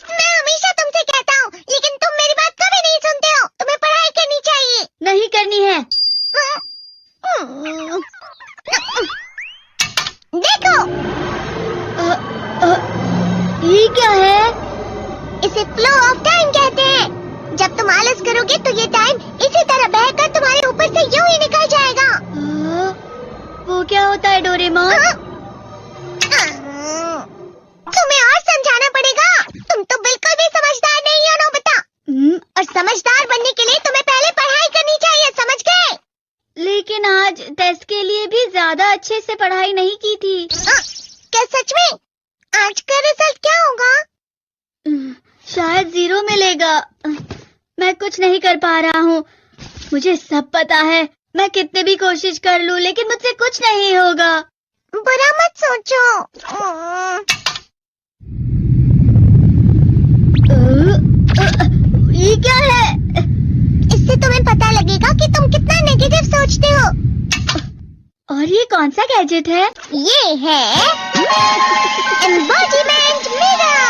मैं हमेशा तुमसे कहता हूँ, लेकिन तुम मेरी बात कभी नहीं सुनते हो। तुम्हें पढ़ाई करनी चाहिए। नहीं करनी है। देखो, ये क्या है? इसे फ्लो ऑफ टाइम कहते हैं। जब तुम आलस करोगे तो ये टाइम इसी तरह बहकर तुम्हारे ऊपर से यूं ही निकल जाएगा। वो क्या होता है डोरेमोन? तुम्हें और समझाना पड़ेगा। तुम तो बिल्कुल भी समझदार नहीं हो नोबिता। और समझदार बनने के लिए तुम्हें पहले पढ़ाई करनी चाहिए, समझ गए? लेकिन आज टेस्ट के लिए भी ज्यादा अच्छे से पढ़ाई नहीं की थी। क्या सच में? आज का रिजल्ट क्या होगा? शायद 0 मिलेगा। मैं कुछ नहीं कर पा रहा हूँ। मुझे सब पता है। मैं कितने भी कोशिश कर लूँ, लेकिन मुझसे कुछ नहीं होगा। बुरा मत सोचो। ये क्या है? इससे तुम्हें पता लगेगा कि तुम कितना नेगेटिव सोचते हो। और ये कौन सा गैजेट है? ये है embodiment mirror.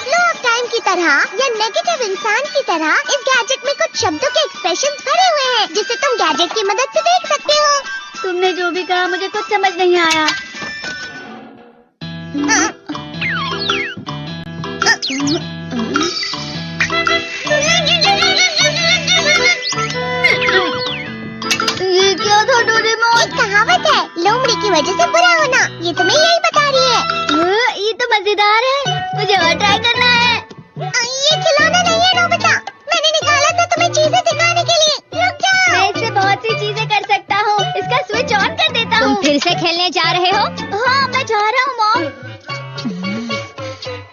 Flow of time की तरह या नेगेटिव इंसान की तरह इस गैजेट में कुछ शब्दों के एक्सप्रेशंस भरे हुए हैं, जिसे तुम गैजेट की मदद से देख सकते हो। तुमने जो भी कहा मुझे कुछ समझ नहीं आया। ये क्या था डोरेमोन? एक कहावत है, लोमड़ी की वजह से बुरा होना। ये तुम्हें यही बता रही है। ये तो मजेदार है। मुझे और ट्राई करना है। ये खिलौना नहीं है नोबिता। मैंने निकाला था तुम्हें चीजें सिखाने के लिए। रुक जाओ। मैं इससे बहुत सी चीजें कर सकता हूँ। इसका स्विच ऑन कर देता हूँ। तुम फिर से खेलने जा रहे हो? हाँ, मैं जा रहा हूँ मॉम।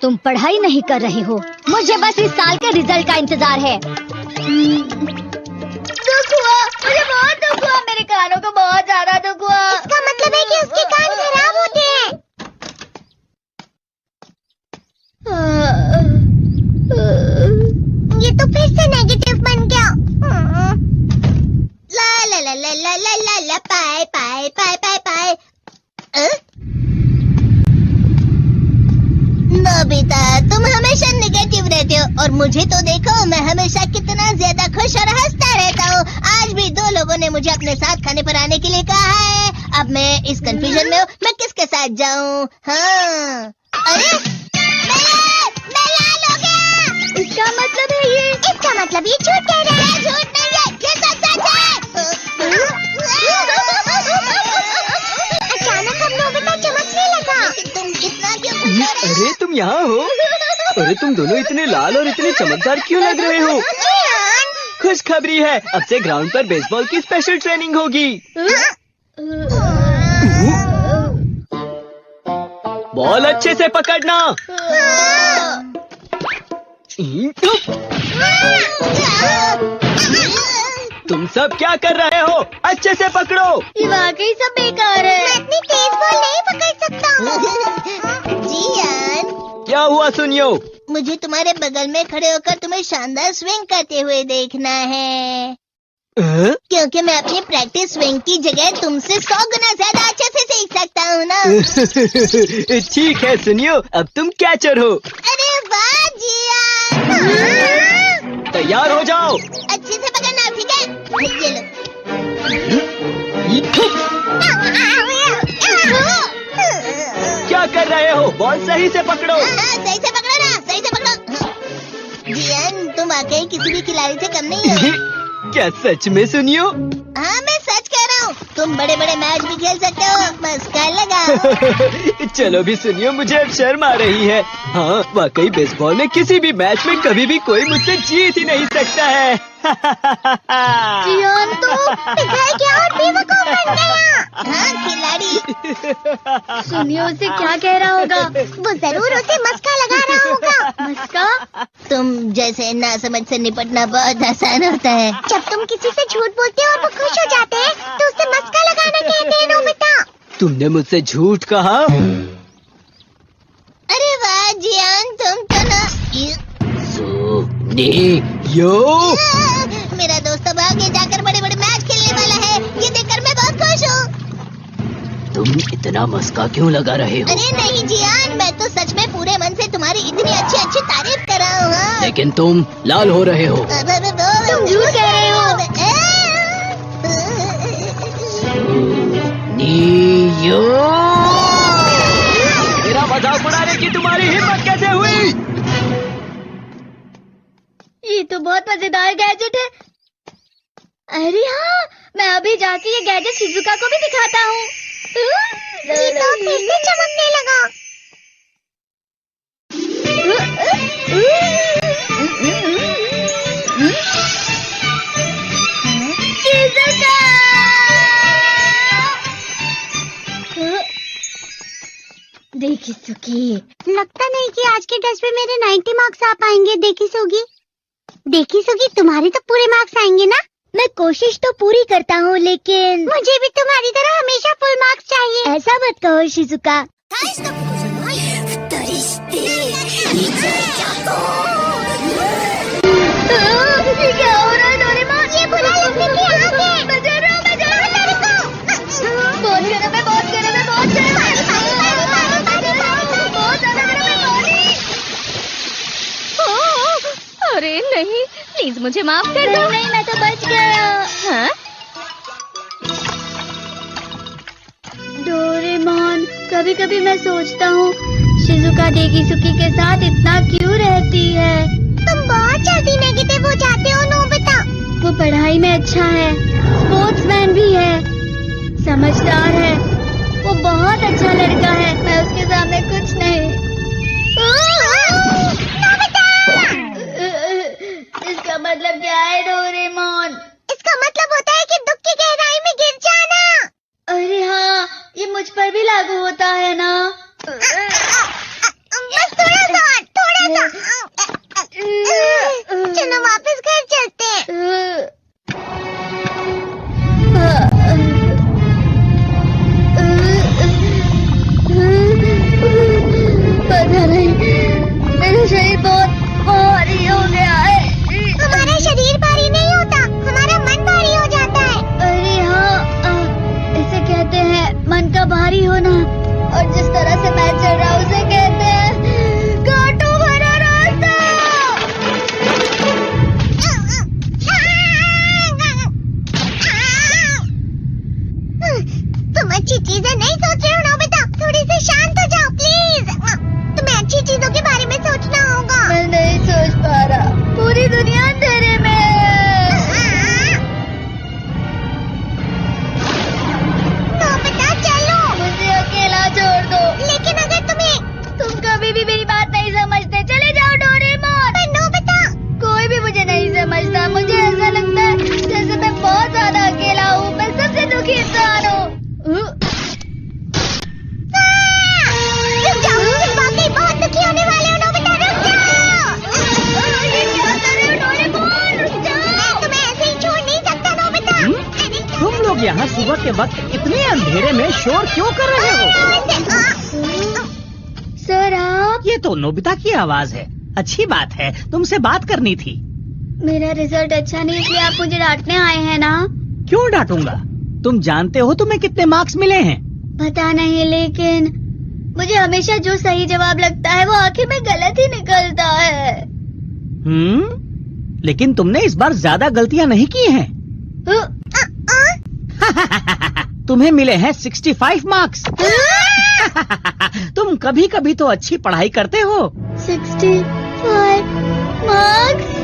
तुम पढ़ाई नहीं कर रहे हो। मुझे बस इस साल के रिजल्ट का इंतजार है। दुख हुआ, मुझे बहुत दुख हुआ। मेरे कानों को बहुत ज्यादा दुख हुआ। इसका मतलब है कि उसके कान खराब होते हैं। ये तो फिर से नेगेटिव बन गया। ला ला ला ला ला ला ला ला पाए पाए पाए पाए पाए। नोबिता, तुम हमेशा नेगेटिव रहते हो और मुझे तो देखो, मैं हमेशा कितना ज्यादा खुश और हंसता रहता हूँ। आज भी 2 लोगों ने मुझे अपने साथ खाने पर आने के लिए कहा है। अब मैं इस कंफ्यूजन में हूँ, मैं किसके साथ जाऊँ? हाँ, अरे मैं लाल हो गया। इसका मतलब है ये? इसका मतलब ये झूठ कह रहा है। झूठ नहीं है, ये सब सच है। अचानक हम नोबिता चमकने लगा। तुम इतना क्यों खुश हो रहे हो? अरे तुम यहाँ हो? अरे तुम दोनों इतने लाल और इतने चमकदार क्यों लग रहे हो? खुशखबरी है, अब से ग्राउंड पर बेसबॉल की स्पेशल ट्रेनिंग होगी। बॉल अच्छे से पकड़ना। तुम सब क्या कर रहे हो? अच्छे से पकड़ो। ये वाकई सब बेकार है। मैं इतनी तेज बॉल नहीं पकड़ सकता हूँ। जियान, क्या हुआ सुनियो? मुझे तुम्हारे बगल में खड़े होकर तुम्हें शानदार स्विंग करते हुए देखना है। क्योंकि मैं अपनी प्रैक्टिस स्विंग की जगह तुमसे 100 गुना ज्यादा अच्छे से सीख सकता हूँ ना। ठीक है सुनियो, अब तुम कैचर हो। अरे वाह जियान। तैयार हो जाओ। अच्छे से पकड़ना, ठीक है? ये लो। क्या कर रहे हो? बॉल सही से पकड़ो। सही से पकड़ो ना, सही से पकड़ो। जियान, तुम वाकई किसी भी खिलाड़ी से कम नहीं हो। क्या सच में सुनियो? हाँ, मैं सच कह रहा हूँ। तुम बड़े बड़े मैच भी खेल सकते हो, मस्का लगाओ। चलो भी सुनियो, मुझे अब शर्म आ रही है। हाँ, वाकई बेसबॉल में किसी भी मैच में कभी भी कोई मुझसे जीत ही नहीं सकता है। जियान तो पिघल गया और बेवकूफ बन गया। हाँ, खिलाड़ी। सुनियो उसे क्या कह रहा होगा? वो जरूर उसे मस्का लगा रहा होगा। मस्का? तुम जैसे नासमझ से निपटना बहुत आसान होता है। जब तुम किसी से झूठ बोलते हो और वो खुश हो जाते हैं, तो उसे मस्का लगाना कहते हैं नोबिता। तुमने मुझसे झूठ कहा? अरे वाह जियान, तुम तो ना। यो मेरा दोस्त अब आगे जाकर बड़े बड़े मैच खेलने वाला है। ये देखकर मैं बहुत खुश हूँ। तुम इतना मस्का क्यों लगा रहे हो? अरे नहीं जियान, मैं तो सच में पूरे मन से तुम्हारी इतनी अच्छी अच्छी तारीफ कर रहा हूँ। हाँ। लेकिन तुम लाल हो रहे हो। तुम झूठ कह रहे हो। नियो, मेरा मजाक उड़ाने की तुम्हारी हिम्मत कैसे हुई? ये तो बहुत मजेदार गैजेट है। अरे हाँ, मैं अभी जाके ये गैजेट शिजुका को भी दिखाता हूँ। जी तो फिर से चमकने लगा। शिजुका! देखी सुकी, लगता नहीं कि आज के टेस्ट में मेरे 90 मार्क्स आ पाएंगे। देखी सोगी, तुम्हारे तो पूरे मार्क्स आएंगे ना? मैं कोशिश तो पूरी करता हूँ, लेकिन मुझे भी तुम्हारी तरह हमेशा फुल मार्क्स चाहिए। ऐसा मत कहो शिजुका। ये क्या हो रहा है डोरेमोन? ये बुरा लगने की आग है। मैं डर रहा हूँ, मैं डर रहा हूँ। बहुत गर्म है, बहुत गर्म है, बहुत गर्म है। बहुत ज्यादा गर्म है पानी। अरे नहीं, प्लीज मुझे माफ कर दो। नहीं, मैं तो बच गया। हाँ? डोरेमोन, कभी कभी मैं सोचता हूँ शिजुका डेकिसुकी के साथ इतना क्यों रहती है। तुम बहुत जल्दी नेगेटिव हो जाते हो नोबिता। वो पढ़ाई में अच्छा है, स्पोर्ट्समैन भी है, समझदार है, वो बहुत अच्छा लड़का है। मैं उसके सामने कुछ नहीं। इसका मतलब क्या है डोरेमोन? इसका मतलब होता है कि दुख की गहराई में गिर जाना। अरे हाँ, ये मुझ पर भी लागू होता है ना। बस थोड़ा सा। चलो वापस घर चलते हैं। पता नहीं, मेरा शरीर बहुत भारी हो गया है। हमारा शरीर भारी नहीं होता, हमारा मन भारी हो जाता है। अरे हाँ, इसे कहते हैं मन का भारी होना। और जिस तरह से मैं चल रहा हूँ उसे कहते हैं कांटों भरा रास्ता। तुम अच्छी चीजें नहीं सोच रहे हो नोबिता, थोड़ी सी शांत हो जाओ प्लीज। तुम्हें अच्छी चीजों के बारे में सोचना होगा। मैं नहीं सोच पा रहा, पूरी दुनिया अंधेरे में है। नोबिता चलो। मुझे अकेला छोड़ दो। लेकिन अगर तुम कभी भी मेरी बात नहीं समझते, चले जाओ डोरेमोन। पर नोबिता, कोई भी मुझे नहीं समझता। मुझे ऐसा लगता है जैसे मैं बहुत ज्यादा अकेला हूँ। मैं सबसे दुखी इंसान हूँ। रुक जाओ, तुम वाकई बहुत दुखी होने वाले हो नोबिता, रुक जाओ। ये क्या कर रहे हो डोरेमोन? रुक जाओ। मैं तुम्हें ऐसे ही छोड़ नहीं सकता नोबिता। तुम लोग यहाँ सुबह के वक्त इतने अंधेरे में शोर क्यों कर रहे हो? सर आप? ये तो नोबिता की आवाज है। अच्छी बात है, तुमसे बात करनी थी। मेरा रिजल्ट अच्छा नहीं, इसलिए आप मुझे डांटने आए हैं ना? क्यों डांटूंगा? तुम जानते हो तुम्हें कितने मार्क्स मिले हैं? पता नहीं, लेकिन मुझे हमेशा जो सही जवाब लगता है वो आखिर में गलत ही निकलता है। लेकिन तुमने इस बार ज्यादा गलतियाँ नहीं की हैं। तुम्हें मिले हैं 65 मार्क्स। तुम कभी कभी तो अच्छी पढ़ाई करते हो। 65 मार्क्स?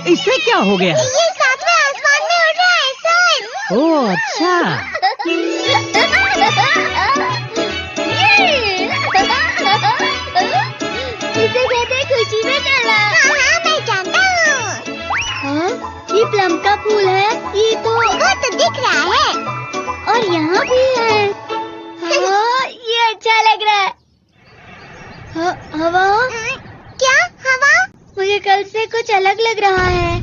इससे क्या हो गया? ये सातवें आसमान में उड़ रहा है सर। ओह अच्छा। इसे कहते हैं खुशी में चला। हाँ, मैं जानता हूँ। हाँ, ये प्लम का फूल है। ये तो वो तो दिख रहा है। और यहाँ भी है। हाँ, ये अच्छा लग रहा है। हवा? क्या हवा? मुझे कल से कुछ अलग लग रहा है।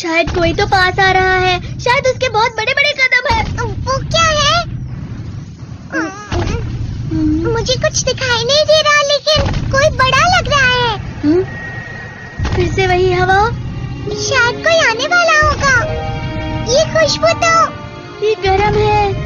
शायद कोई तो पास आ रहा है। शायद उसके बहुत बड़े बड़े कदम है। वो क्या है? मुझे कुछ दिखाई नहीं दे रहा, लेकिन कोई बड़ा लग रहा है। फिर से वही हवा। शायद कोई आने वाला होगा। ये खुशबू तो ये गर्म है।